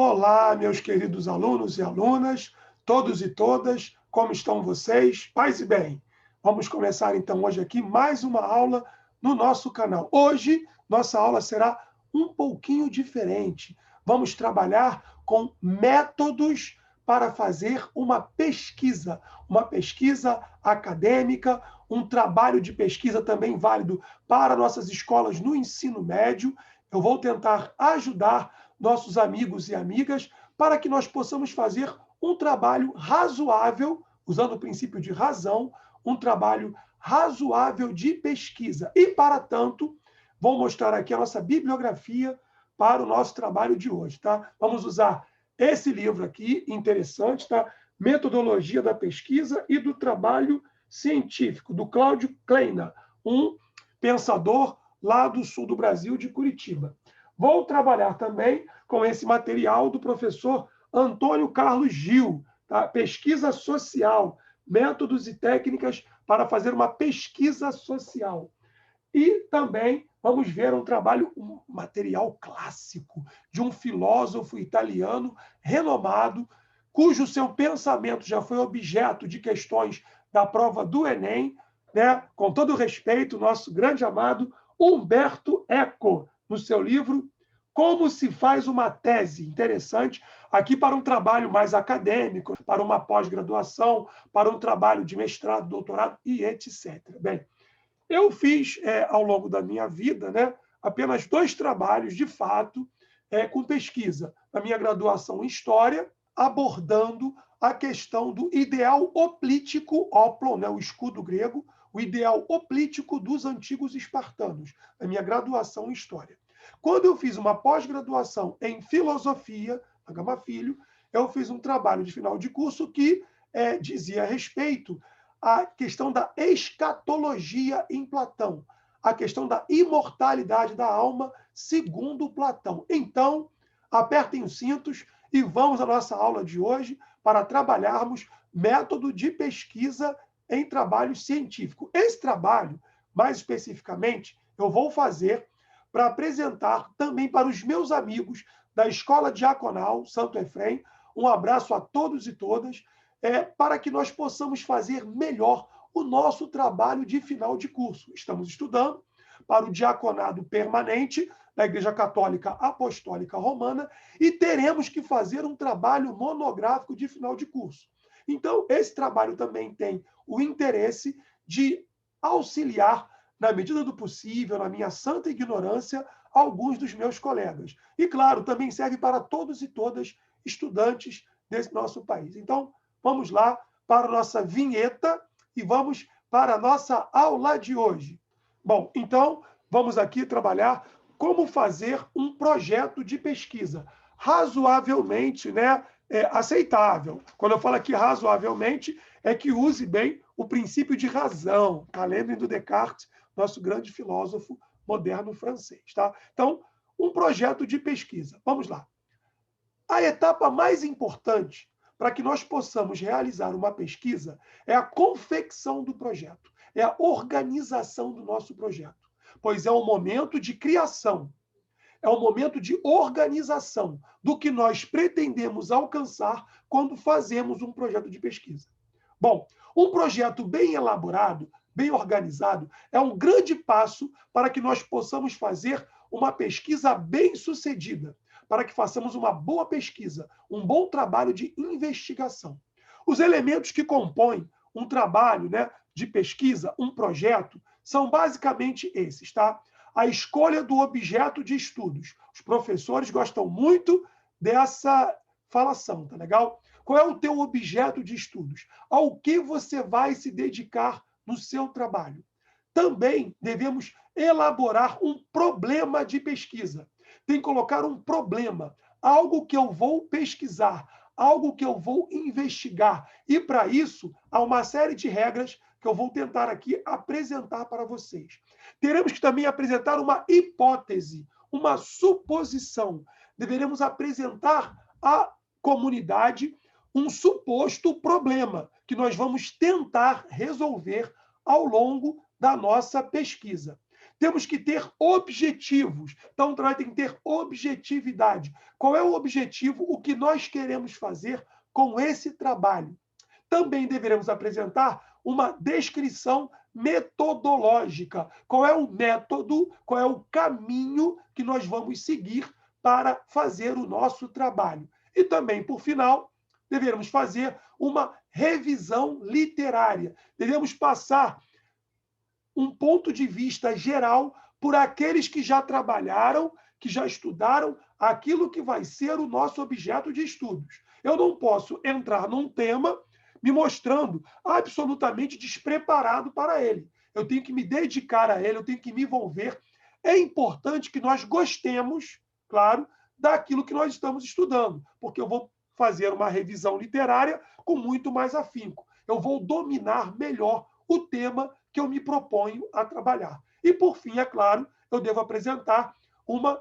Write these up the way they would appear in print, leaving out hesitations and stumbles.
Olá, meus queridos alunos e alunas, todos e todas, como estão vocês? Paz e bem. Vamos começar então hoje aqui mais uma aula no nosso canal. Hoje, nossa aula será um pouquinho diferente. Vamos trabalhar com métodos para fazer uma pesquisa acadêmica, um trabalho de pesquisa também válido para nossas escolas no ensino médio. Eu vou tentar ajudar nossos amigos e amigas, para que nós possamos fazer um trabalho razoável, usando o princípio de razão, um trabalho razoável de pesquisa. E, para tanto, vou mostrar aqui a nossa bibliografia para o nosso trabalho de hoje. Tá? Vamos usar esse livro aqui, interessante, tá? Metodologia da Pesquisa e do Trabalho Científico, do Cláudio Kleina, um pensador lá do sul do Brasil, de Curitiba. Vou trabalhar também com esse material do professor Antônio Carlos Gil, tá? Pesquisa social, métodos e técnicas para fazer uma pesquisa social. E também vamos ver um material clássico de um filósofo italiano renomado, cujo seu pensamento já foi objeto de questões da prova do Enem, né? Com todo respeito, nosso grande amado Umberto Eco, no seu livro Como se faz uma tese. Interessante, aqui para um trabalho mais acadêmico, para uma pós-graduação, para um trabalho de mestrado, doutorado e etc. Bem, eu fiz, ao longo da minha vida, né, apenas 2 trabalhos, de fato, com pesquisa. Na minha graduação em História, abordando a questão do ideal hoplítico, oplon, né, o escudo grego, o ideal hoplítico dos antigos espartanos, na minha graduação em História. Quando eu fiz uma pós-graduação em Filosofia, na Gama Filho, eu fiz um trabalho de final de curso que dizia a respeito a questão da escatologia em Platão, a questão da imortalidade da alma segundo Platão. Então, apertem os cintos e vamos à nossa aula de hoje para trabalharmos método de pesquisa em trabalho científico. Esse trabalho, mais especificamente, eu vou fazer para apresentar também para os meus amigos da Escola Diaconal Santo Efrem. Um abraço a todos e todas, para que nós possamos fazer melhor o nosso trabalho de final de curso. Estamos estudando para o diaconado permanente da Igreja Católica Apostólica Romana e teremos que fazer um trabalho monográfico de final de curso. Então, esse trabalho também tem o interesse de auxiliar, na medida do possível, na minha santa ignorância, alguns dos meus colegas. E, claro, também serve para todos e todas estudantes desse nosso país. Então, vamos lá para a nossa vinheta e vamos para a nossa aula de hoje. Bom, então, vamos aqui trabalhar como fazer um projeto de pesquisa razoavelmente, né, aceitável. Quando eu falo aqui razoavelmente, é que use bem o princípio de razão, tá? Lembrem do Descartes, nosso grande filósofo moderno francês. Tá? Então, um projeto de pesquisa. Vamos lá. A etapa mais importante para que nós possamos realizar uma pesquisa é a confecção do projeto, é a organização do nosso projeto, pois é um momento de criação, é um momento de organização do que nós pretendemos alcançar quando fazemos um projeto de pesquisa. Bom, um projeto bem elaborado, bem organizado, é um grande passo para que nós possamos fazer uma pesquisa bem-sucedida, para que façamos uma boa pesquisa, um bom trabalho de investigação. Os elementos que compõem um trabalho, né, de pesquisa, um projeto, são basicamente esses, tá? A escolha do objeto de estudos. Os professores gostam muito dessa falação, tá legal? Qual é o teu objeto de estudos? Ao que você vai se dedicar no seu trabalho? Também devemos elaborar um problema de pesquisa. Tem que colocar um problema, algo que eu vou pesquisar, algo que eu vou investigar. E, para isso, há uma série de regras que eu vou tentar aqui apresentar para vocês. Teremos que também apresentar uma hipótese, uma suposição. Deveremos apresentar à comunidade um suposto problema que nós vamos tentar resolver ao longo da nossa pesquisa. Temos que ter objetivos. Então, o trabalho tem que ter objetividade. Qual é o objetivo? O que nós queremos fazer com esse trabalho? Também deveremos apresentar uma descrição metodológica. Qual é o método, qual é o caminho que nós vamos seguir para fazer o nosso trabalho. E também, por final, deveremos fazer uma revisão literária. Devemos passar um ponto de vista geral por aqueles que já trabalharam, que já estudaram aquilo que vai ser o nosso objeto de estudos. Eu não posso entrar num tema me mostrando absolutamente despreparado para ele. Eu tenho que me dedicar a ele, eu tenho que me envolver. É importante que nós gostemos, claro, daquilo que nós estamos estudando, porque eu vou fazer uma revisão literária com muito mais afinco. Eu vou dominar melhor o tema que eu me proponho a trabalhar. E, por fim, é claro, eu devo apresentar uma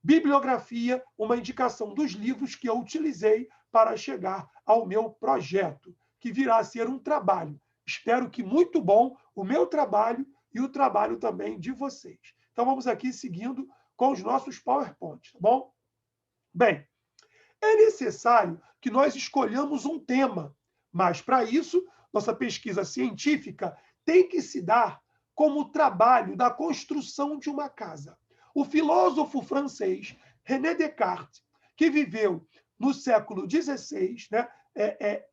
bibliografia, uma indicação dos livros que eu utilizei para chegar ao meu projeto, que virá a ser um trabalho. Espero que muito bom o meu trabalho e o trabalho também de vocês. Então, vamos aqui seguindo com os nossos PowerPoints, tá bom? Bem, é necessário que nós escolhamos um tema, mas, para isso, nossa pesquisa científica tem que se dar como o trabalho da construção de uma casa. O filósofo francês René Descartes, que viveu no século XVI, né,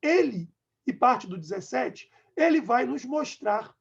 ele e parte do XVII, ele vai nos mostrar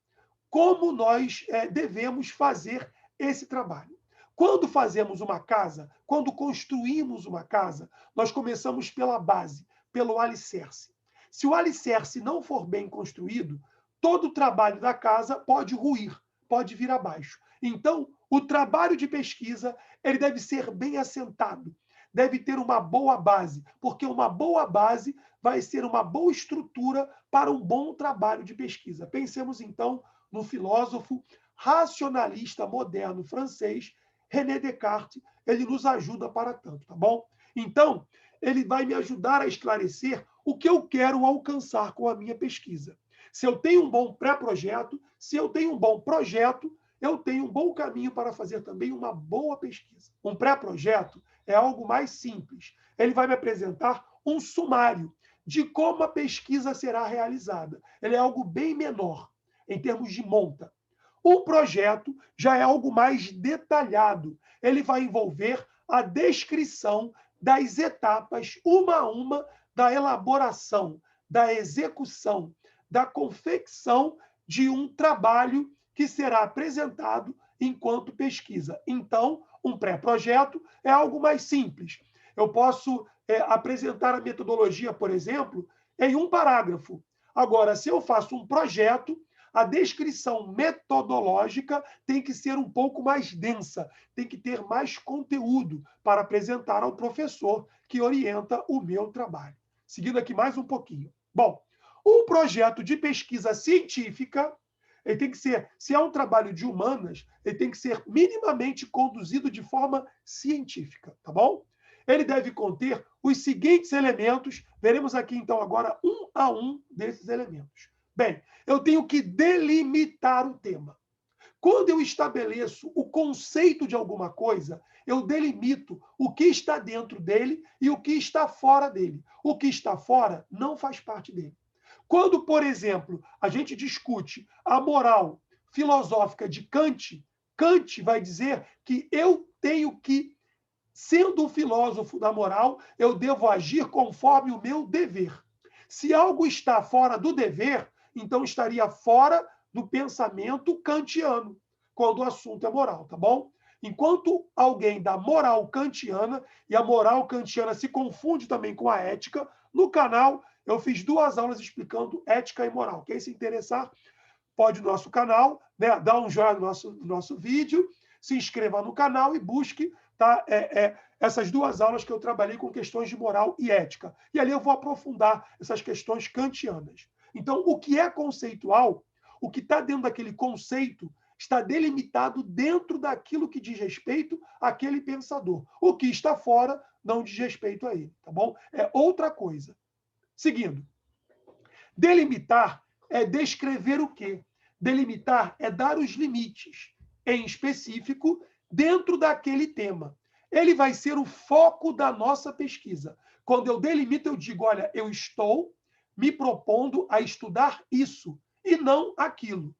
como nós devemos fazer esse trabalho. Quando fazemos uma casa, quando construímos uma casa, nós começamos pela base, pelo alicerce. Se o alicerce não for bem construído, todo o trabalho da casa pode ruir, pode vir abaixo. Então, o trabalho de pesquisa ele deve ser bem assentado, deve ter uma boa base, porque uma boa base vai ser uma boa estrutura para um bom trabalho de pesquisa. Pensemos, então, no filósofo racionalista moderno francês, René Descartes, ele nos ajuda para tanto, tá bom? Então, ele vai me ajudar a esclarecer o que eu quero alcançar com a minha pesquisa. Se eu tenho um bom pré-projeto, se eu tenho um bom projeto, eu tenho um bom caminho para fazer também uma boa pesquisa. Um pré-projeto é algo mais simples. Ele vai me apresentar um sumário de como a pesquisa será realizada. Ele é algo bem menor em termos de monta. O projeto já é algo mais detalhado. Ele vai envolver a descrição das etapas, uma a uma, da elaboração, da execução, da confecção de um trabalho que será apresentado enquanto pesquisa. Então, um pré-projeto é algo mais simples. Eu posso apresentar a metodologia, por exemplo, em um parágrafo. Agora, se eu faço um projeto, a descrição metodológica tem que ser um pouco mais densa, tem que ter mais conteúdo para apresentar ao professor que orienta o meu trabalho. Seguindo aqui mais um pouquinho. Bom, um projeto de pesquisa científica, ele tem que ser, se é um trabalho de humanas, ele tem que ser minimamente conduzido de forma científica, tá bom? Ele deve conter os seguintes elementos, veremos aqui então agora um a um desses elementos. Bem, eu tenho que delimitar o tema. Quando eu estabeleço o conceito de alguma coisa, eu delimito o que está dentro dele e o que está fora dele. O que está fora não faz parte dele. Quando, por exemplo, a gente discute a moral filosófica de Kant, Kant vai dizer que eu tenho que, sendo um filósofo da moral, eu devo agir conforme o meu dever. Se algo está fora do dever, então estaria fora do pensamento kantiano, quando o assunto é moral, tá bom? Enquanto alguém da moral kantiana, e a moral kantiana se confunde também com a ética, no canal eu fiz 2 aulas explicando ética e moral. Quem se interessar, pode ir no nosso canal, né, dar um joinha no nosso vídeo, se inscreva no canal e busque tá, essas 2 aulas que eu trabalhei com questões de moral e ética. E ali eu vou aprofundar essas questões kantianas. Então, o que é conceitual, o que está dentro daquele conceito, está delimitado dentro daquilo que diz respeito àquele pensador. O que está fora não diz respeito a ele, tá bom? É outra coisa. Seguindo. Delimitar é descrever o quê? Delimitar é dar os limites. em específico dentro daquele tema. Ele vai ser o foco da nossa pesquisa. Quando eu delimito, eu digo, olha, eu estou me propondo a estudar isso e não aquilo.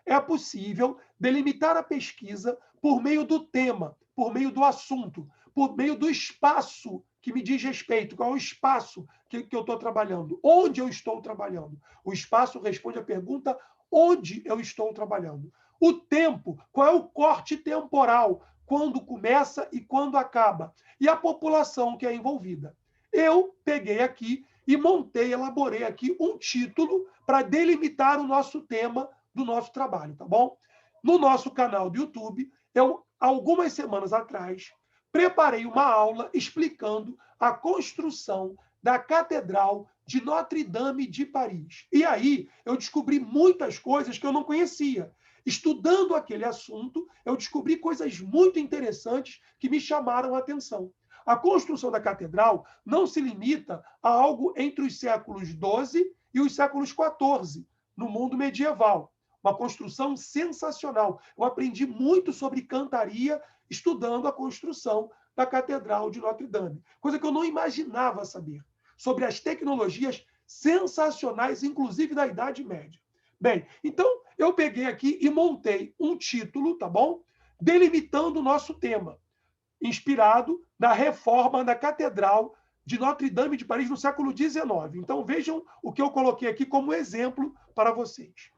É possível delimitar a pesquisa por meio do tema, por meio do assunto, por meio do espaço que me diz respeito. Qual é o espaço que eu estou trabalhando? Onde eu estou trabalhando? O espaço responde à pergunta onde eu estou trabalhando. O tempo, qual é o corte temporal? Quando começa e quando acaba? E a população que é envolvida. Eu peguei aqui e montei, elaborei aqui um título para delimitar o nosso tema do nosso trabalho, tá bom? No nosso canal do YouTube, eu, algumas semanas atrás, preparei uma aula explicando a construção da Catedral de Notre-Dame de Paris. E aí eu descobri muitas coisas que eu não conhecia. Estudando aquele assunto, eu descobri coisas muito interessantes que me chamaram a atenção. A construção da catedral não se limita a algo entre os séculos XII e os séculos XIV, no mundo medieval. Uma construção sensacional. Eu aprendi muito sobre cantaria estudando a construção da Catedral de Notre-Dame, coisa que eu não imaginava saber, sobre as tecnologias sensacionais, inclusive da Idade Média. Bem, então eu peguei aqui e montei um título, tá bom? Delimitando o nosso tema, inspirado na reforma da Catedral de Notre-Dame de Paris no século XIX. Então vejam o que eu coloquei aqui como exemplo para vocês.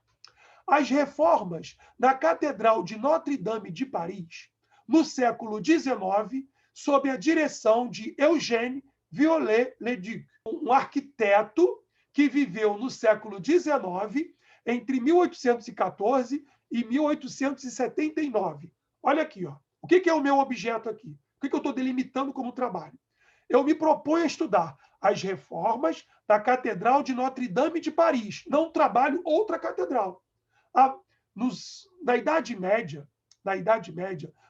As reformas da Catedral de Notre-Dame de Paris, no século XIX, sob a direção de Eugène Viollet-le-Duc, um arquiteto que viveu no século XIX, entre 1814 e 1879. Olha aqui, ó. O que é o meu objeto aqui? O que eu estou delimitando como trabalho? Eu me proponho a estudar as reformas da Catedral de Notre-Dame de Paris. Não trabalho outra catedral. Na Idade Média,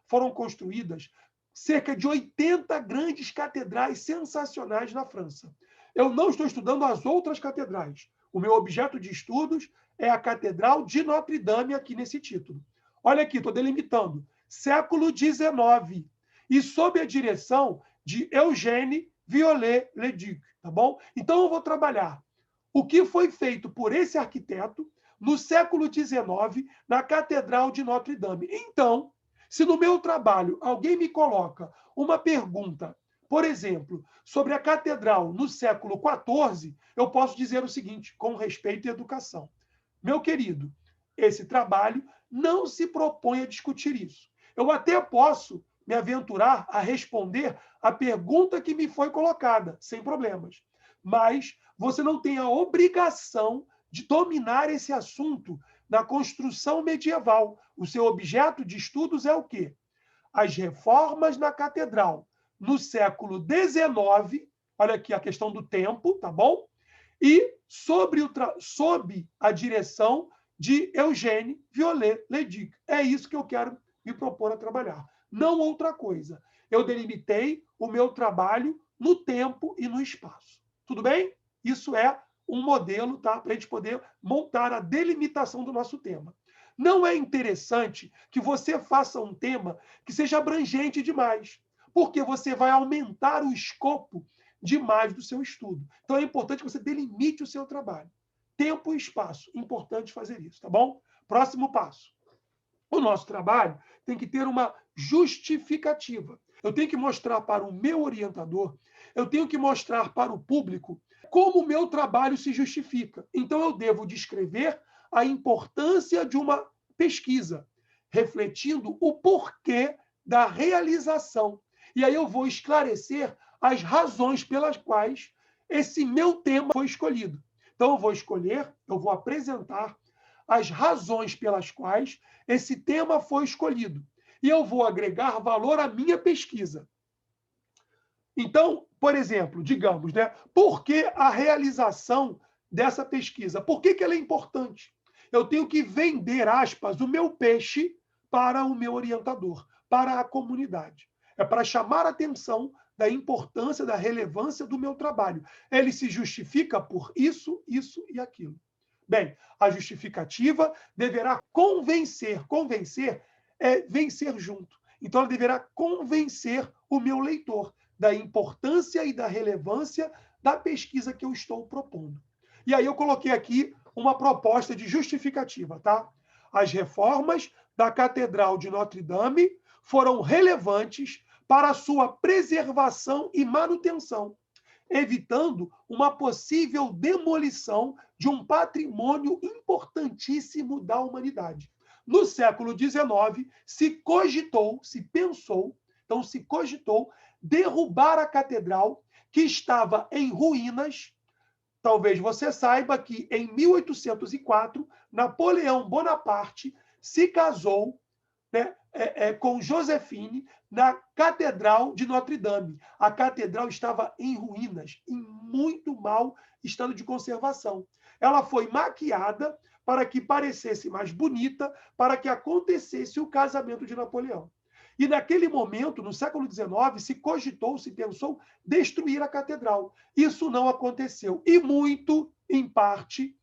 foram construídas cerca de 80 grandes catedrais sensacionais na França. Eu não estou estudando as outras catedrais. O meu objeto de estudos é a Catedral de Notre-Dame aqui nesse título. Olha aqui, estou delimitando. Século XIX. E sob a direção de Eugène Viollet-le-Duc, tá bom? Então eu vou trabalhar o que foi feito por esse arquiteto no século XIX, na Catedral de Notre-Dame. Então, se no meu trabalho alguém me coloca uma pergunta, por exemplo, sobre a catedral no século XIV, eu posso dizer o seguinte, com respeito e educação. Meu querido, esse trabalho não se propõe a discutir isso. Eu até posso me aventurar a responder a pergunta que me foi colocada, sem problemas. Mas você não tem a obrigação de dominar esse assunto na construção medieval. O seu objeto de estudos é o quê? As reformas na catedral no século XIX, olha aqui a questão do tempo, tá bom? E sob a direção de Eugène Viollet-le-Duc. É isso que eu quero me propor a trabalhar. Não outra coisa. Eu delimitei o meu trabalho no tempo e no espaço. Tudo bem? Isso é um modelo, tá? Para a gente poder montar a delimitação do nosso tema. Não é interessante que você faça um tema que seja abrangente demais, porque você vai aumentar o escopo demais do seu estudo. Então é importante que você delimite o seu trabalho. Tempo e espaço. Importante fazer isso, tá bom? Próximo passo. O nosso trabalho tem que ter uma justificativa. Eu tenho que mostrar para o meu orientador, eu tenho que mostrar para o público como o meu trabalho se justifica. Então, eu devo descrever a importância de uma pesquisa, refletindo o porquê da realização. E aí eu vou esclarecer as razões pelas quais esse meu tema foi escolhido. Então, eu vou apresentar as razões pelas quais esse tema foi escolhido. E eu vou agregar valor à minha pesquisa. Então, por exemplo, digamos, né, por que a realização dessa pesquisa? Por que ela é importante? Eu tenho que vender, aspas, o meu peixe para o meu orientador, para a comunidade. É para chamar a atenção da importância, da relevância do meu trabalho. Ele se justifica por isso, isso e aquilo. Bem, a justificativa deverá convencer. Convencer é vencer junto. Então, ela deverá convencer o meu leitor da importância e da relevância da pesquisa que eu estou propondo. E aí eu coloquei aqui uma proposta de justificativa, tá? As reformas da Catedral de Notre Dame foram relevantes para a sua preservação e manutenção, evitando uma possível demolição de um patrimônio importantíssimo da humanidade. No século XIX, se cogitou, se pensou, então se cogitou derrubar a catedral que estava em ruínas. Talvez você saiba que em 1804, Napoleão Bonaparte se casou, né, com Josefine na Catedral de Notre Dame. A catedral estava em ruínas, em muito mau estado de conservação. Ela foi maquiada para que parecesse mais bonita, para que acontecesse o casamento de Napoleão. E naquele momento, no século XIX, se cogitou, se pensou destruir a catedral. Isso não aconteceu. E muito, em parte,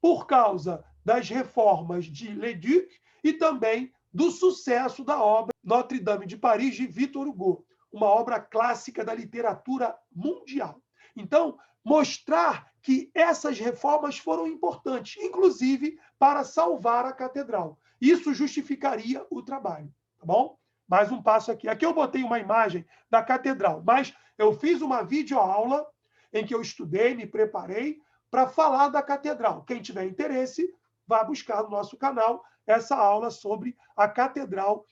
por causa das reformas de Leduc e também do sucesso da obra Notre Dame de Paris, de Victor Hugo, uma obra clássica da literatura mundial. Então, mostrar que essas reformas foram importantes, inclusive para salvar a catedral. Isso justificaria o trabalho, tá bom? Mais um passo aqui. Aqui eu botei uma imagem da catedral, mas eu fiz uma videoaula em que eu estudei, me preparei para falar da catedral. Quem tiver interesse, vá buscar no nosso canal essa aula sobre a Catedral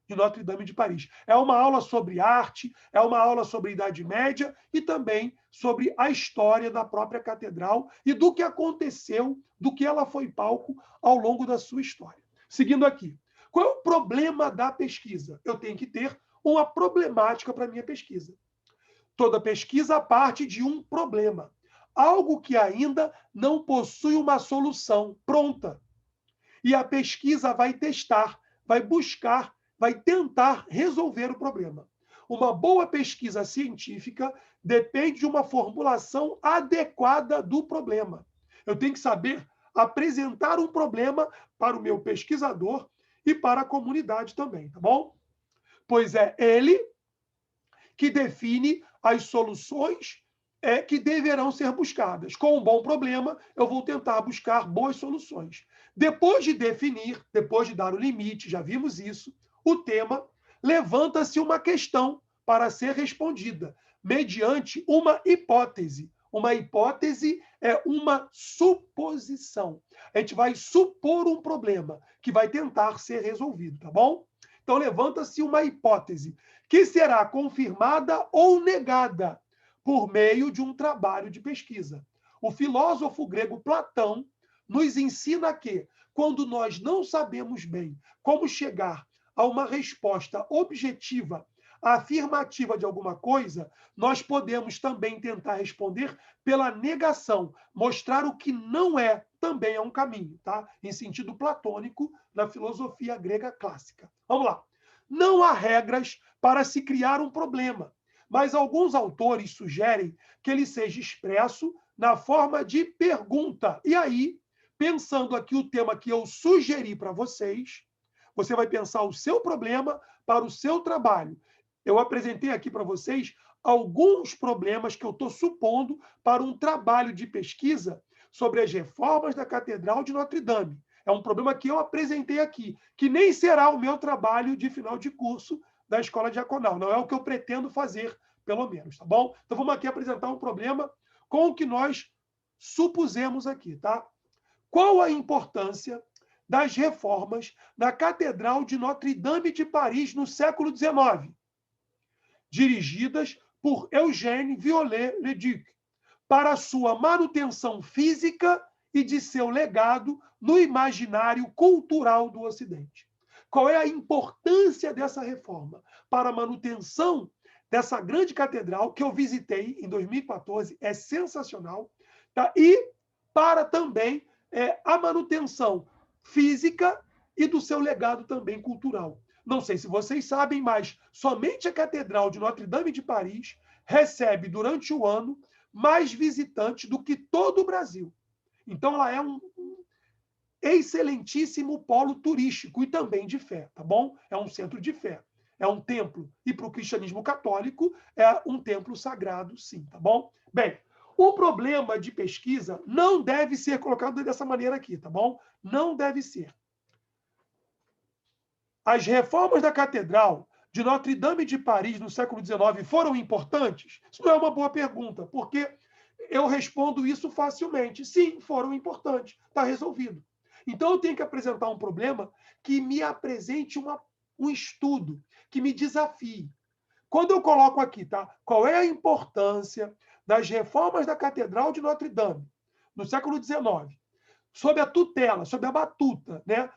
de Notre Dame de Paris. É uma aula sobre arte, é uma aula sobre Idade Média e também sobre a história da própria catedral e do que aconteceu, do que ela foi palco ao longo da sua história. Seguindo aqui. Qual é o problema da pesquisa? Eu tenho que ter uma problemática para a minha pesquisa. Toda pesquisa parte de um problema. Algo que ainda não possui uma solução pronta. E a pesquisa vai testar, vai buscar, vai tentar resolver o problema. Uma boa pesquisa científica depende de uma formulação adequada do problema. Eu tenho que saber apresentar um problema para o meu pesquisador e para a comunidade também, tá bom? Pois é ele que define as soluções que deverão ser buscadas. Com um bom problema, eu vou tentar buscar boas soluções. Depois de definir, depois de dar o limite, já vimos isso, o tema, levanta-se uma questão para ser respondida, mediante uma hipótese. Uma hipótese é uma suposição. A gente vai supor um problema que vai tentar ser resolvido, tá bom? Então, levanta-se uma hipótese que será confirmada ou negada por meio de um trabalho de pesquisa. O filósofo grego Platão nos ensina que, quando nós não sabemos bem como chegar a uma resposta objetiva, afirmativa de alguma coisa, nós podemos também tentar responder pela negação, mostrar o que não é, também é um caminho, tá? Em sentido platônico, na filosofia grega clássica. Vamos lá. Não há regras para se criar um problema, mas alguns autores sugerem que ele seja expresso na forma de pergunta. E aí, pensando aqui o tema que eu sugeri para vocês, você vai pensar o seu problema para o seu trabalho. Eu apresentei aqui para vocês alguns problemas que eu estou supondo para um trabalho de pesquisa sobre as reformas da Catedral de Notre Dame. É um problema que eu apresentei aqui, que nem será o meu trabalho de final de curso da Escola Diaconal. Não é o que eu pretendo fazer, pelo menos, tá bom? Então, vamos aqui apresentar um problema com o que nós supusemos aqui, tá? Qual a importância das reformas na Catedral de Notre Dame de Paris no século XIX, dirigidas por Eugène Viollet-le-Duc, para sua manutenção física e de seu legado no imaginário cultural do Ocidente? Qual é a importância dessa reforma para a manutenção dessa grande catedral que eu visitei em 2014, é sensacional, tá? E para também a manutenção física e do seu legado também cultural. Não sei se vocês sabem, mas somente a Catedral de Notre Dame de Paris recebe, durante o ano, mais visitantes do que todo o Brasil. Então, ela é excelentíssimo polo turístico e também de fé, tá bom? É um centro de fé. É um templo. E para o cristianismo católico, é um templo sagrado, sim, tá bom? Bem, o problema de pesquisa não deve ser colocado dessa maneira aqui, tá bom? Não deve ser. As reformas da Catedral de Notre-Dame de Paris no século XIX foram importantes? Isso não é uma boa pergunta, porque eu respondo isso facilmente. Sim, foram importantes. Está resolvido. Então, eu tenho que apresentar um problema que me apresente um estudo, que me desafie. Quando eu coloco aqui, tá? Qual é a importância das reformas da Catedral de Notre-Dame no século XIX, sob a tutela, sob a batuta, né,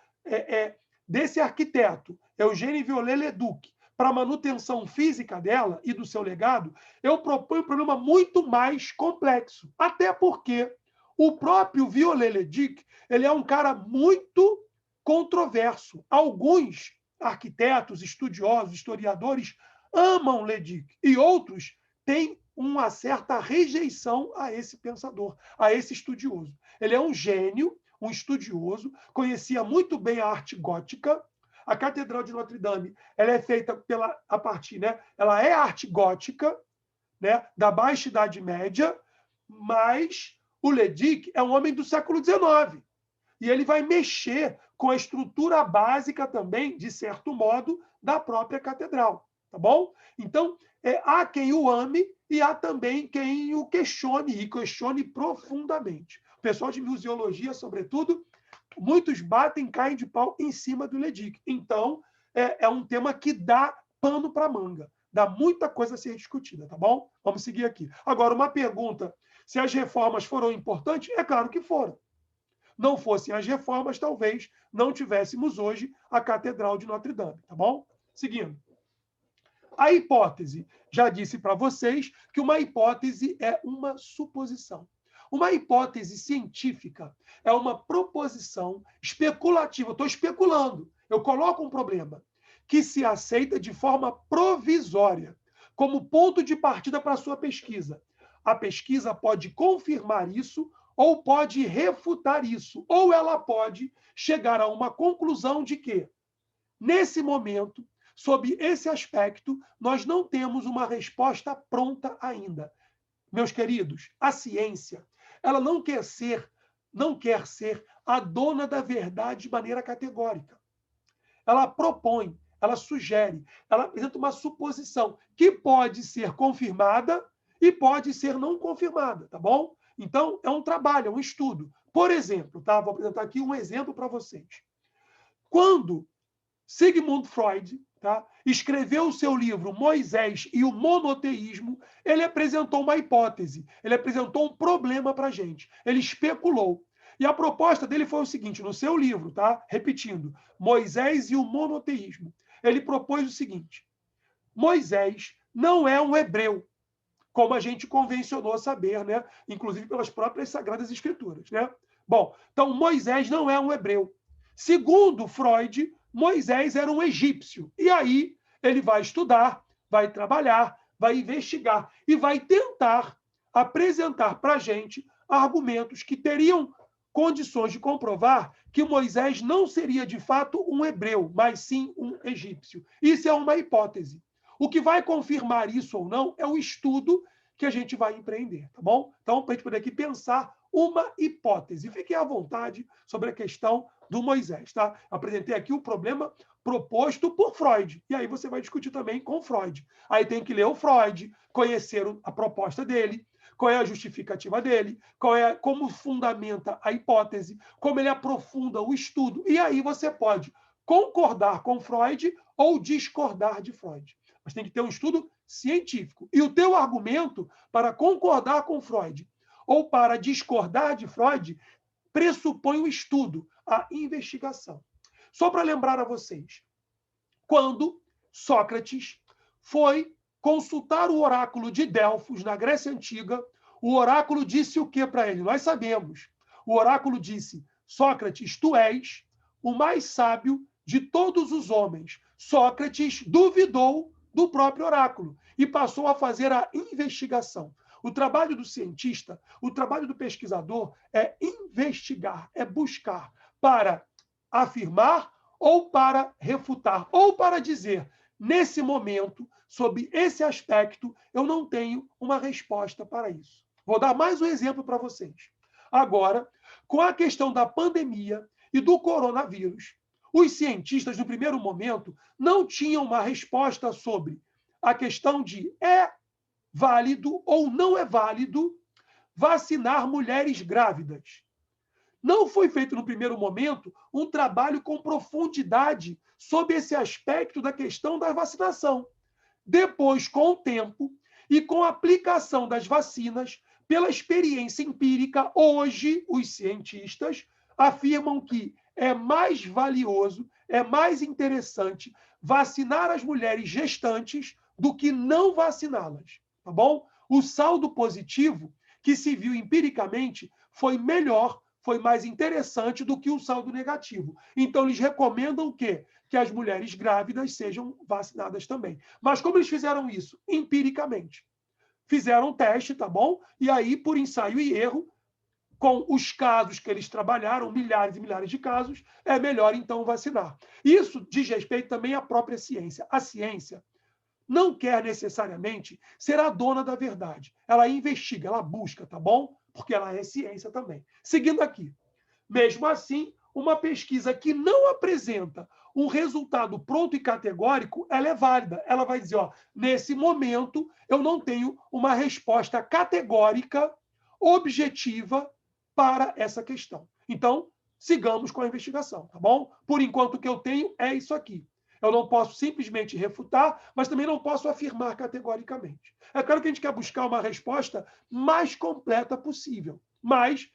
desse arquiteto, Eugène Viollet-le-Duc, para a manutenção física dela e do seu legado, eu proponho um problema muito mais complexo. Até porque o próprio Viollet-le-Duc, ele é um cara muito controverso. Alguns arquitetos, estudiosos, historiadores amam Le-Duc e outros têm uma certa rejeição a esse pensador, a esse estudioso. Ele é um gênio, um estudioso, conhecia muito bem a arte gótica. A Catedral de Notre-Dame, ela é feita a partir, né? Ela é arte gótica, né? Da Baixa Idade Média, mas o Le-Duc é um homem do século XIX. E ele vai mexer com a estrutura básica também, de certo modo, da própria catedral. Tá bom? Então, há quem o ame e há também quem o questione, e questione profundamente. O pessoal de museologia, sobretudo, muitos batem, caem de pau em cima do Le-Duc. Então, é um tema que dá pano para manga. Dá muita coisa a ser discutida, tá bom? Vamos seguir aqui. Agora, uma pergunta. Se as reformas foram importantes? É claro que foram. Não fossem as reformas, talvez não tivéssemos hoje a Catedral de Notre-Dame, tá bom? Seguindo. A hipótese, já disse para vocês que uma hipótese é uma suposição. Uma hipótese científica é uma proposição especulativa. Eu estou especulando. Eu coloco um problema que se aceita de forma provisória, como ponto de partida para a sua pesquisa. A pesquisa pode confirmar isso ou pode refutar isso, ou ela pode chegar a uma conclusão de que, nesse momento, sob esse aspecto, nós não temos uma resposta pronta ainda. Meus queridos, a ciência, ela não quer ser a dona da verdade de maneira categórica. Ela propõe, ela sugere, ela apresenta uma suposição que pode ser confirmada e pode ser não confirmada, tá bom? Então, é um trabalho, é um estudo. Por exemplo, tá? Vou apresentar aqui um exemplo para vocês. Quando Sigmund Freud, tá, escreveu o seu livro Moisés e o Monoteísmo, ele apresentou uma hipótese, ele apresentou um problema para a gente. Ele especulou. E a proposta dele foi o seguinte, no seu livro, tá? Repetindo, Moisés e o Monoteísmo. Ele propôs o seguinte, Moisés não é um hebreu, como a gente convencionou saber, né? Inclusive pelas próprias Sagradas Escrituras, né? Bom, então Moisés não é um hebreu. Segundo Freud, Moisés era um egípcio. E aí ele vai estudar, vai trabalhar, vai investigar e vai tentar apresentar para a gente argumentos que teriam condições de comprovar que Moisés não seria de fato um hebreu, mas sim um egípcio. Isso é uma hipótese. O que vai confirmar isso ou não é o estudo que a gente vai empreender, tá bom? Então, para a gente poder aqui pensar uma hipótese. Fiquem à vontade sobre a questão do Moisés, tá? Apresentei aqui o problema proposto por Freud. E aí você vai discutir também com Freud. Aí tem que ler o Freud, conhecer a proposta dele, qual é a justificativa dele, como fundamenta a hipótese, como ele aprofunda o estudo. E aí você pode concordar com Freud ou discordar de Freud. Mas tem que ter um estudo científico. E o teu argumento para concordar com Freud ou para discordar de Freud pressupõe o estudo, a investigação. Só para lembrar a vocês, quando Sócrates foi consultar o oráculo de Delfos, na Grécia Antiga, o oráculo disse o que para ele? Nós sabemos. O oráculo disse, Sócrates, tu és o mais sábio de todos os homens. Sócrates duvidou do próprio oráculo e passou a fazer a investigação. O trabalho do cientista, o trabalho do pesquisador é investigar, é buscar, para afirmar ou para refutar, ou para dizer, nesse momento, sob esse aspecto, eu não tenho uma resposta para isso. Vou dar mais um exemplo para vocês. Agora, com a questão da pandemia e do coronavírus, os cientistas, no primeiro momento, não tinham uma resposta sobre a questão de é válido ou não é válido vacinar mulheres grávidas. Não foi feito, no primeiro momento, um trabalho com profundidade sobre esse aspecto da questão da vacinação. Depois, com o tempo e com a aplicação das vacinas, pela experiência empírica, hoje os cientistas afirmam que é mais valioso, é mais interessante vacinar as mulheres gestantes do que não vaciná-las, tá bom? O saldo positivo que se viu empiricamente foi melhor, foi mais interessante do que o saldo negativo. Então, eles recomendam o quê? Que as mulheres grávidas sejam vacinadas também. Mas como eles fizeram isso? Empiricamente. Fizeram um teste, tá bom? E aí, por ensaio e erro, com os casos que eles trabalharam, milhares e milhares de casos, é melhor, então, vacinar. Isso diz respeito também à própria ciência. A ciência não quer necessariamente ser a dona da verdade. Ela investiga, ela busca, tá bom? Porque ela é ciência também. Seguindo aqui. Mesmo assim, uma pesquisa que não apresenta um resultado pronto e categórico, ela é válida. Ela vai dizer, ó, nesse momento, eu não tenho uma resposta categórica, objetiva, para essa questão. Então, sigamos com a investigação, tá bom? Por enquanto, o que eu tenho é isso aqui. Eu não posso simplesmente refutar, mas também não posso afirmar categoricamente. É claro que a gente quer buscar uma resposta mais completa possível, mas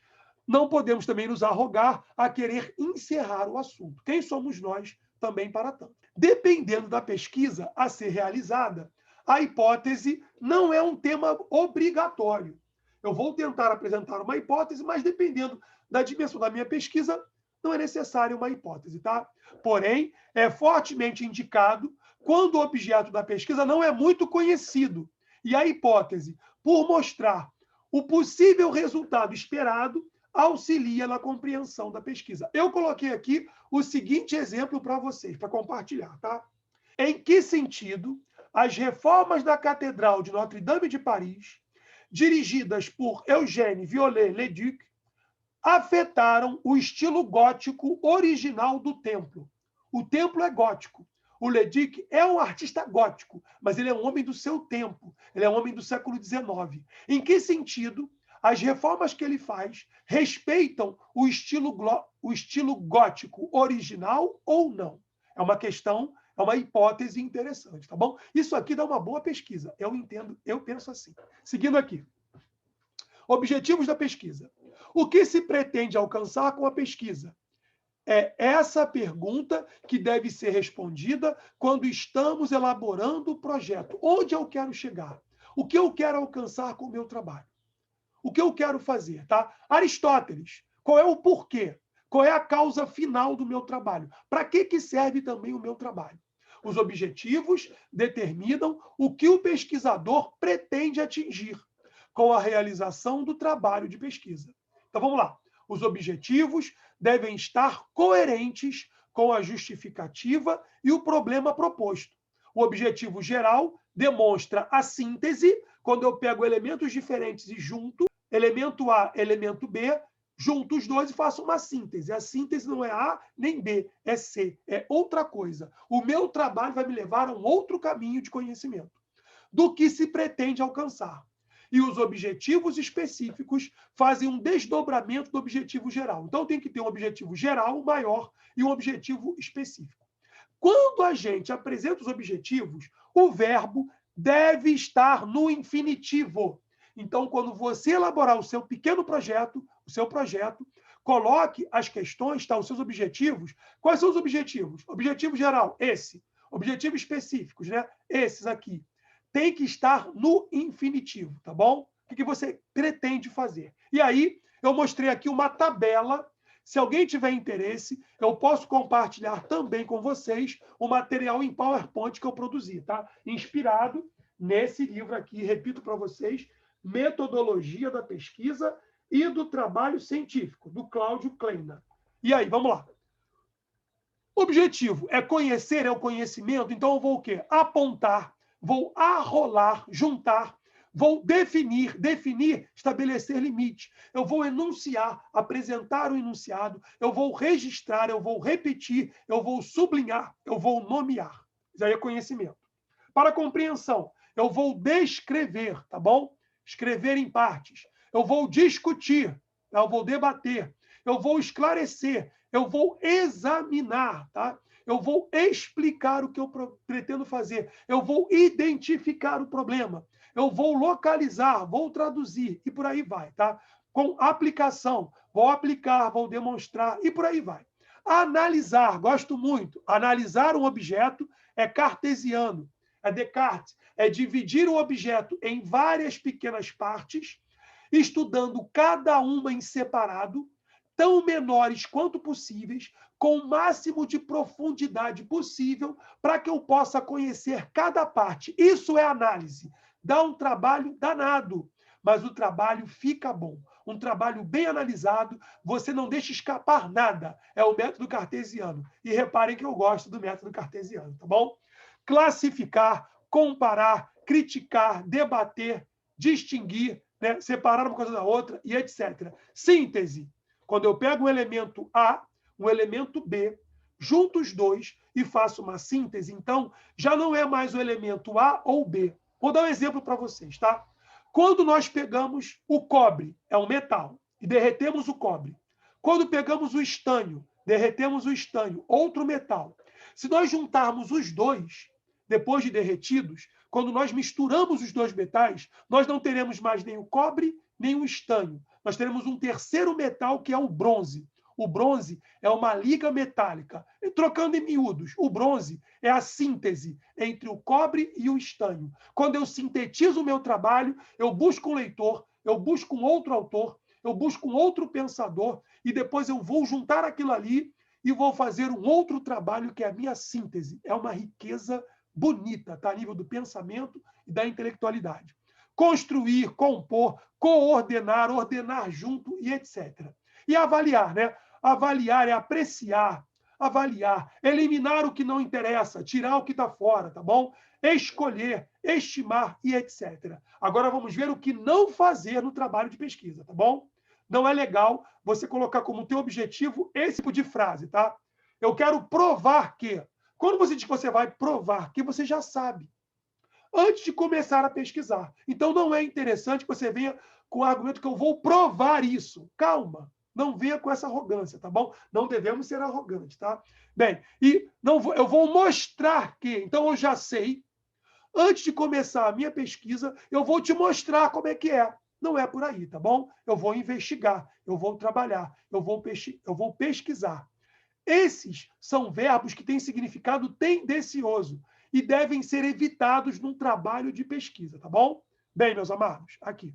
não podemos também nos arrogar a querer encerrar o assunto. Quem somos nós também para tanto? Dependendo da pesquisa a ser realizada, a hipótese não é um tema obrigatório. Eu vou tentar apresentar uma hipótese, mas dependendo da dimensão da minha pesquisa, não é necessária uma hipótese, tá? Porém, é fortemente indicado quando o objeto da pesquisa não é muito conhecido e a hipótese, por mostrar o possível resultado esperado, auxilia na compreensão da pesquisa. Eu coloquei aqui o seguinte exemplo para vocês, para compartilhar, tá? Em que sentido as reformas da Catedral de Notre-Dame de Paris, dirigidas por Eugène Viollet-le-Duc, afetaram o estilo gótico original do templo? O templo é gótico. O Leduc é um artista gótico, mas ele é um homem do seu tempo, ele é um homem do século XIX. Em que sentido as reformas que ele faz respeitam o estilo gótico original ou não? É uma questão, é uma hipótese interessante, tá bom? Isso aqui dá uma boa pesquisa, eu entendo, eu penso assim. Seguindo aqui. Objetivos da pesquisa. O que se pretende alcançar com a pesquisa? É essa pergunta que deve ser respondida quando estamos elaborando o projeto. Onde eu quero chegar? O que eu quero alcançar com o meu trabalho? O que eu quero fazer, tá? Aristóteles, qual é o porquê? Qual é a causa final do meu trabalho? Para que serve também o meu trabalho? Os objetivos determinam o que o pesquisador pretende atingir com a realização do trabalho de pesquisa. Então, vamos lá. Os objetivos devem estar coerentes com a justificativa e o problema proposto. O objetivo geral demonstra a síntese, quando eu pego elementos diferentes e junto, elemento A, elemento B, junto os dois e faço uma síntese. A síntese não é A nem B, é C, é outra coisa. O meu trabalho vai me levar a um outro caminho de conhecimento do que se pretende alcançar. E os objetivos específicos fazem um desdobramento do objetivo geral. Então, tem que ter um objetivo geral maior e um objetivo específico. Quando a gente apresenta os objetivos, o verbo deve estar no infinitivo. Então, quando você elaborar o seu pequeno projeto, o seu projeto, coloque as questões, tá, os seus objetivos. Quais são os objetivos? Objetivo geral, esse. Objetivos específicos, né? Esses aqui. Tem que estar no infinitivo, tá bom? O que você pretende fazer? E aí, eu mostrei aqui uma tabela. Se alguém tiver interesse, eu posso compartilhar também com vocês o material em PowerPoint que eu produzi, tá? Inspirado nesse livro aqui, repito para vocês, Metodologia da Pesquisa e do Trabalho Científico, do Cláudio Kleina. E aí, vamos lá. Objetivo é conhecer, é o conhecimento, então eu vou o quê? Apontar, vou arrolar, juntar, vou definir, estabelecer limite. Eu vou enunciar, apresentar o enunciado, eu vou registrar, eu vou repetir, eu vou sublinhar, eu vou nomear. Isso aí é conhecimento. Para compreensão, eu vou descrever, tá bom? Escrever em partes. Eu vou discutir, eu vou debater, eu vou esclarecer, eu vou examinar, tá? Eu vou explicar o que eu pretendo fazer, eu vou identificar o problema, eu vou localizar, vou traduzir e por aí vai, tá? Com aplicação, vou aplicar, vou demonstrar e por aí vai. Analisar, gosto muito. Analisar um objeto é cartesiano, é Descartes, é dividir o objeto em várias pequenas partes, estudando cada uma em separado, tão menores quanto possíveis, com o máximo de profundidade possível, para que eu possa conhecer cada parte. Isso é análise. Dá um trabalho danado, mas o trabalho fica bom. Um trabalho bem analisado, você não deixa escapar nada. É o método cartesiano. E reparem que eu gosto do método cartesiano, tá bom? Classificar, comparar, criticar, debater, distinguir, né? Separar uma coisa da outra e etc. Síntese. Quando eu pego um elemento A, um elemento B, junto os dois e faço uma síntese, então já não é mais o elemento A ou B. Vou dar um exemplo para vocês, tá? Quando nós pegamos o cobre, é um metal, e derretemos o cobre. Quando pegamos o estânio, derretemos o estânio, outro metal. Se nós juntarmos os dois, depois de derretidos, quando nós misturamos os dois metais, nós não teremos mais nem o cobre, nem o estânio. Nós teremos um terceiro metal, que é o bronze. O bronze é uma liga metálica. E trocando em miúdos, o bronze é a síntese entre o cobre e o estânio. Quando eu sintetizo o meu trabalho, eu busco um leitor, eu busco um outro autor, eu busco um outro pensador, e depois eu vou juntar aquilo ali e vou fazer um outro trabalho, que é a minha síntese. É uma riqueza bonita, tá? A nível do pensamento e da intelectualidade. Construir, compor, coordenar, ordenar junto e etc. E avaliar, né? Avaliar é apreciar, avaliar, eliminar o que não interessa, tirar o que está fora, tá bom? Escolher, estimar e etc. Agora vamos ver o que não fazer no trabalho de pesquisa, tá bom? Não é legal você colocar como teu objetivo esse tipo de frase, tá? Eu quero provar que. Quando você diz que você vai provar, que você já sabe, antes de começar a pesquisar. Então, não é interessante que você venha com o argumento que eu vou provar isso. Calma, não venha com essa arrogância, tá bom? Não devemos ser arrogantes, tá? Bem, e não vou, eu vou mostrar que, então eu já sei, antes de começar a minha pesquisa, eu vou te mostrar como é que é. Não é por aí, tá bom? Eu vou investigar, eu vou trabalhar, eu vou pesquisar. Esses são verbos que têm significado tendencioso e devem ser evitados num trabalho de pesquisa, tá bom? Bem, meus amados, aqui.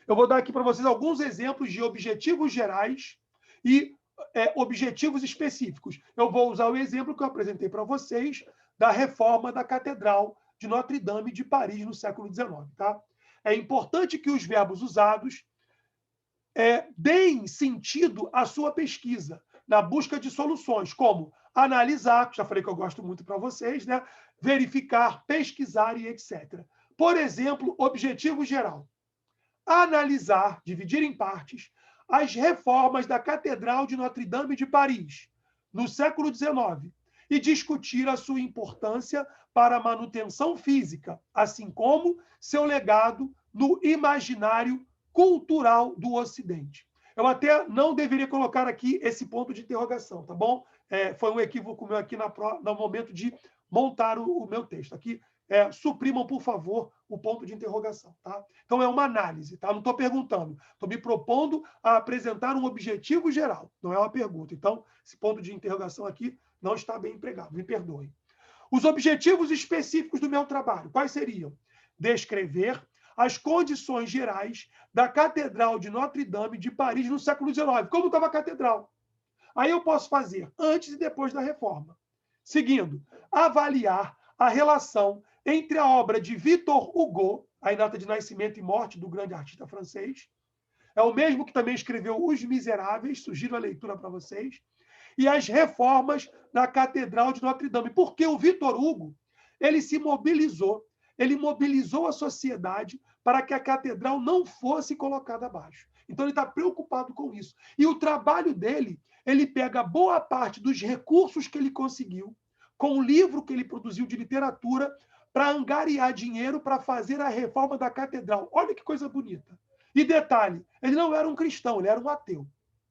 Eu vou dar aqui para vocês alguns exemplos de objetivos gerais e objetivos específicos. Eu vou usar o exemplo que eu apresentei para vocês da reforma da Catedral de Notre-Dame de Paris no século XIX, tá? É importante que os verbos usados deem sentido à sua pesquisa, na busca de soluções, como analisar, já falei que eu gosto muito para vocês, né? Verificar, pesquisar e etc. Por exemplo, objetivo geral. Analisar, dividir em partes, as reformas da Catedral de Notre-Dame de Paris, no século XIX, e discutir a sua importância para a manutenção física, assim como seu legado no imaginário cultural do Ocidente. Eu até não deveria colocar aqui esse ponto de interrogação, tá bom? Foi um equívoco meu aqui no momento de montar o meu texto. Aqui, suprimam, por favor, o ponto de interrogação, tá? Então, é uma análise, tá? Não estou perguntando, estou me propondo a apresentar um objetivo geral, não é uma pergunta. Então, esse ponto de interrogação aqui não está bem empregado, me perdoem. Os objetivos específicos do meu trabalho, quais seriam? Descrever as condições gerais da Catedral de Notre-Dame de Paris no século XIX. Como estava a catedral? Aí eu posso fazer antes e depois da reforma. Seguindo, avaliar a relação entre a obra de Victor Hugo, a data de nascimento e morte do grande artista francês, É o mesmo que também escreveu Os Miseráveis, sugiro a leitura para vocês, e as reformas da Catedral de Notre Dame. Porque o Victor Hugo, ele se mobilizou, ele mobilizou a sociedade para que a catedral não fosse colocada abaixo. Então, ele está preocupado com isso. E o trabalho dele, ele pega boa parte dos recursos que ele conseguiu, com o livro que ele produziu de literatura, para angariar dinheiro para fazer a reforma da catedral. Olha que coisa bonita. E detalhe, ele não era um cristão, ele era um ateu.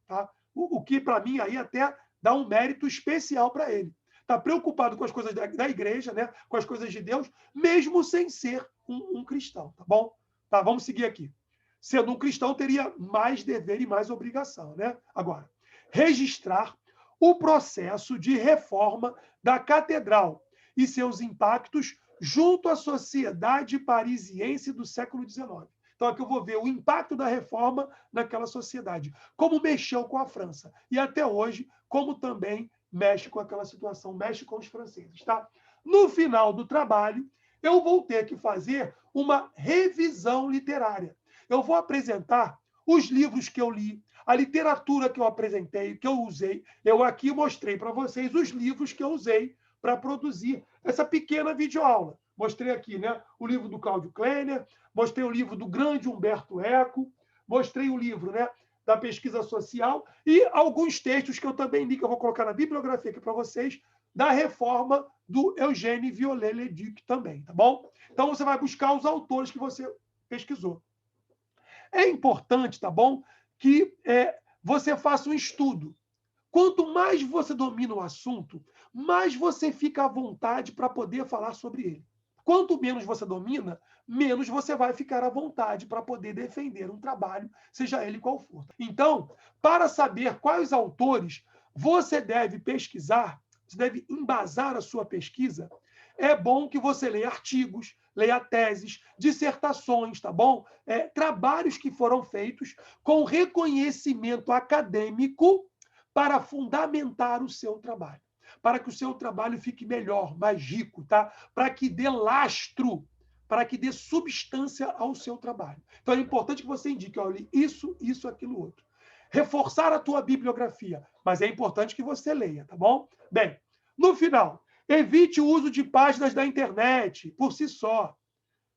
Tá? O que, para mim, aí até dá um mérito especial para ele. Está preocupado com as coisas da igreja, né? Com as coisas de Deus, mesmo sem ser um cristão, tá bom? Tá, vamos seguir aqui. Sendo um cristão, teria mais dever e mais obrigação, né? Agora, registrar o processo de reforma da catedral e seus impactos junto à sociedade parisiense do século XIX. Então, aqui eu vou ver o impacto da reforma naquela sociedade, como mexeu com a França, e até hoje, como também mexe com aquela situação, mexe com os franceses. Tá? No final do trabalho, eu vou ter que fazer uma revisão literária. Eu vou apresentar os livros que eu li, a literatura que eu apresentei, que eu usei. Eu aqui mostrei para vocês os livros que eu usei para produzir essa pequena videoaula. Mostrei aqui, né, o livro do Cláudio Kleiner, mostrei o livro do grande Humberto Eco, mostrei o livro, né, da pesquisa social e alguns textos que eu também li, que eu vou colocar na bibliografia aqui para vocês, da reforma do Eugène Viollet-le-Duc também, tá bom? Então, você vai buscar os autores que você pesquisou. É importante, tá bom, que você faça um estudo. Quanto mais você domina o assunto, mais você fica à vontade para poder falar sobre ele. Quanto menos você domina, menos você vai ficar à vontade para poder defender um trabalho, seja ele qual for. Então, para saber quais autores você deve pesquisar, você deve embasar a sua pesquisa, é bom que você leia artigos, leia teses, dissertações, tá bom? Trabalhos que foram feitos com reconhecimento acadêmico para fundamentar o seu trabalho, para que o seu trabalho fique melhor, mais rico, tá? Para que dê lastro, para que dê substância ao seu trabalho. Então é importante que você indique, olha, isso, aquilo, outro. Reforçar a tua bibliografia, mas é importante que você leia, tá bom? Bem, no final, evite o uso de páginas da internet por si só.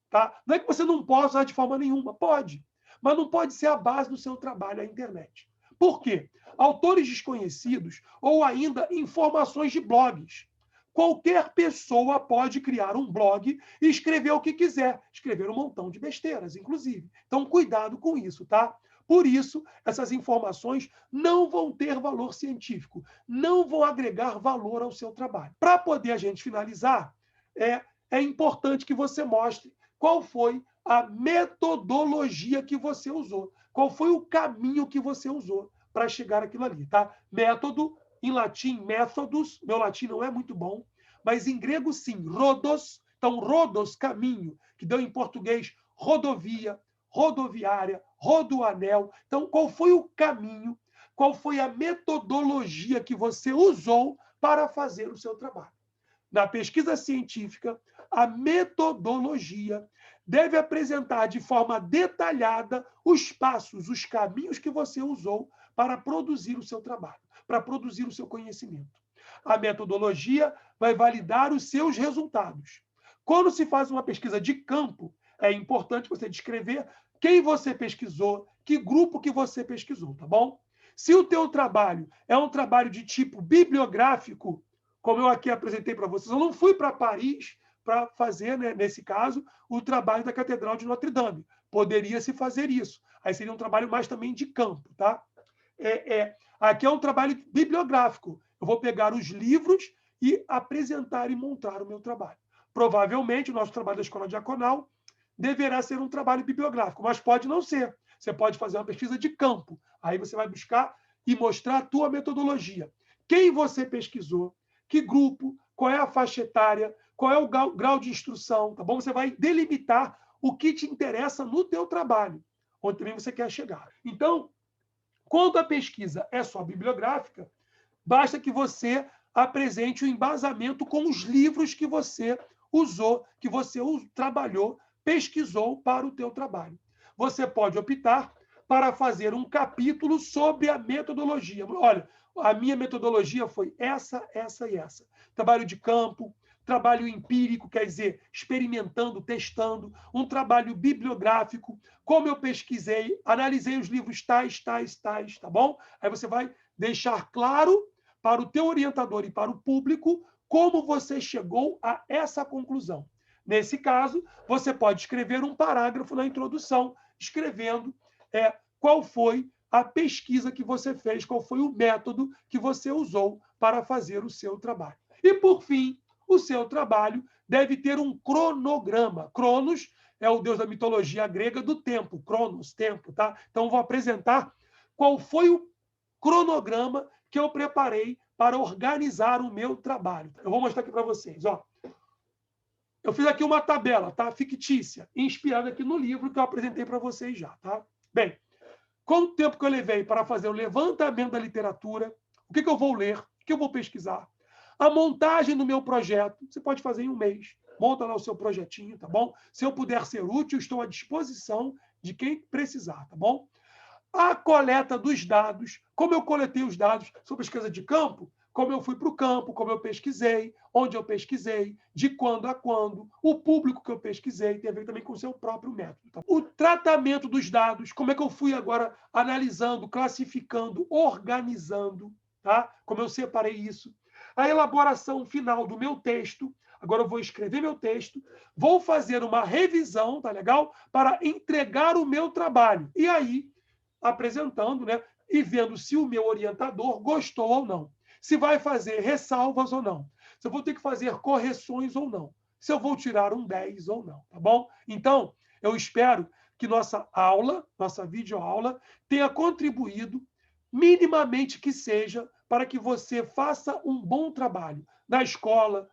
Tá? Não é que você não possa usar de forma nenhuma, pode, mas não pode ser a base do seu trabalho a internet. Por quê? Autores desconhecidos ou ainda informações de blogs. Qualquer pessoa pode criar um blog e escrever o que quiser, escrever um montão de besteiras, inclusive. Então, cuidado com isso, tá? Por isso, essas informações não vão ter valor científico, não vão agregar valor ao seu trabalho. Para poder a gente finalizar, é importante que você mostre qual foi a metodologia que você usou, qual foi o caminho que você usou para chegar àquilo ali, tá? Método, em latim, métodos, meu latim não é muito bom, mas em grego, sim, rodos. Então, rodos, caminho, que deu em português rodovia, rodoviária, rodoanel. Então, qual foi o caminho, qual foi a metodologia que você usou para fazer o seu trabalho? Na pesquisa científica, a metodologia deve apresentar de forma detalhada os passos, os caminhos que você usou para produzir o seu trabalho, para produzir o seu conhecimento. A metodologia vai validar os seus resultados. Quando se faz uma pesquisa de campo, é importante você descrever quem você pesquisou, que grupo que você pesquisou, tá bom? Se o teu trabalho é um trabalho de tipo bibliográfico, como eu aqui apresentei para vocês, eu não fui para Paris para fazer, né, nesse caso, o trabalho da Catedral de Notre Dame. Poderia-se fazer isso. Aí seria um trabalho mais também de campo, tá? Aqui é um trabalho bibliográfico. Eu vou pegar os livros e apresentar e montar o meu trabalho. Provavelmente, o nosso trabalho da Escola Diaconal deverá ser um trabalho bibliográfico, mas pode não ser. Você pode fazer uma pesquisa de campo. Aí você vai buscar e mostrar a tua metodologia. Quem você pesquisou, que grupo, qual é a faixa etária, qual é o grau de instrução, tá bom? Você vai delimitar o que te interessa no teu trabalho, onde também você quer chegar. Então, quando a pesquisa é só bibliográfica, basta que você apresente o embasamento com os livros que você usou, que você trabalhou, pesquisou para o teu trabalho. Você pode optar para fazer um capítulo sobre a metodologia. Olha, a minha metodologia foi essa, essa e essa. Trabalho de campo, trabalho empírico, quer dizer, experimentando, testando, um trabalho bibliográfico, como eu pesquisei, analisei os livros tais, tá bom? Aí você vai deixar claro para o teu orientador e para o público como você chegou a essa conclusão. Nesse caso, você pode escrever um parágrafo na introdução, escrevendo qual foi a pesquisa que você fez, qual foi o método que você usou para fazer o seu trabalho. E, por fim, o seu trabalho deve ter um cronograma. Cronos é o deus da mitologia grega do tempo, Cronos, tempo, tá? Então, vou apresentar qual foi o cronograma que eu preparei para organizar o meu trabalho. Eu vou mostrar aqui para vocês, ó. Eu fiz aqui uma tabela, tá? Fictícia, inspirada aqui no livro que eu apresentei para vocês já, tá? Bem, com o tempo que eu levei para fazer o levantamento da literatura, o que eu vou ler, o que eu vou pesquisar, a montagem do meu projeto, você pode fazer em um mês. Monta lá o seu projetinho, tá bom? Se eu puder ser útil, estou à disposição de quem precisar, tá bom? A coleta dos dados, como eu coletei os dados sobre pesquisa de campo, como eu fui para o campo, como eu pesquisei, onde eu pesquisei, de quando a quando, o público que eu pesquisei, tem a ver também com o seu próprio método. Tá? O tratamento dos dados, como é que eu fui agora analisando, classificando, organizando, tá? Como eu separei isso. A elaboração final do meu texto, agora eu vou escrever meu texto, vou fazer uma revisão, tá legal? Para entregar o meu trabalho. E aí, apresentando, né? E vendo se o meu orientador gostou ou não. Se vai fazer ressalvas ou não. Se eu vou ter que fazer correções ou não. Se eu vou tirar um 10 ou não, tá bom? Então, eu espero que nossa aula, nossa videoaula, tenha contribuído, minimamente que seja, para que você faça um bom trabalho na escola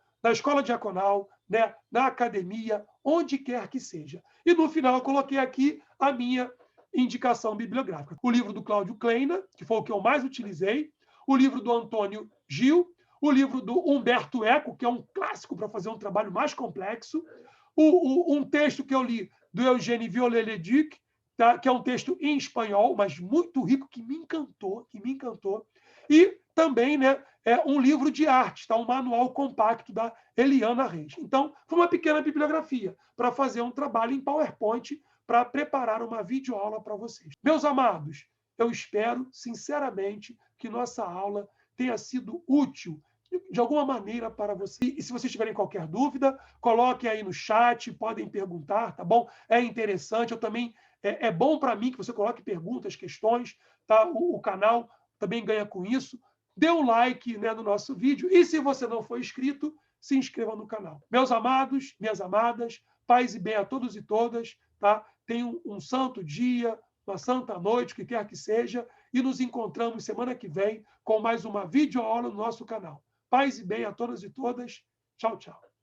diaconal, né? Na academia, onde quer que seja. E no final eu coloquei aqui a minha indicação bibliográfica. O livro do Cláudio Kleina, que foi o que eu mais utilizei, o livro do Antônio Gil, o livro do Humberto Eco, que é um clássico para fazer um trabalho mais complexo, um texto que eu li do Eugène Viollet-le-Duc, tá? Que é um texto em espanhol, mas muito rico, que me encantou, e também, né, um livro de arte, tá? Um manual compacto da Eliana Reis. Então, foi uma pequena bibliografia para fazer um trabalho em PowerPoint para preparar uma videoaula para vocês. Meus amados, eu espero, sinceramente, que nossa aula tenha sido útil de alguma maneira para você. E se vocês tiverem qualquer dúvida, coloquem aí no chat, podem perguntar, tá bom? É interessante, eu também é bom para mim que você coloque perguntas, questões, tá? O canal também ganha com isso. Dê um like, né, no nosso vídeo e se você não for inscrito, se inscreva no canal. Meus amados, minhas amadas, paz e bem a todos e todas, tá? Tenham um santo dia, uma santa noite, o que quer que seja, e nos encontramos semana que vem com mais uma videoaula no nosso canal. Paz e bem a todos e todas. Tchau, tchau.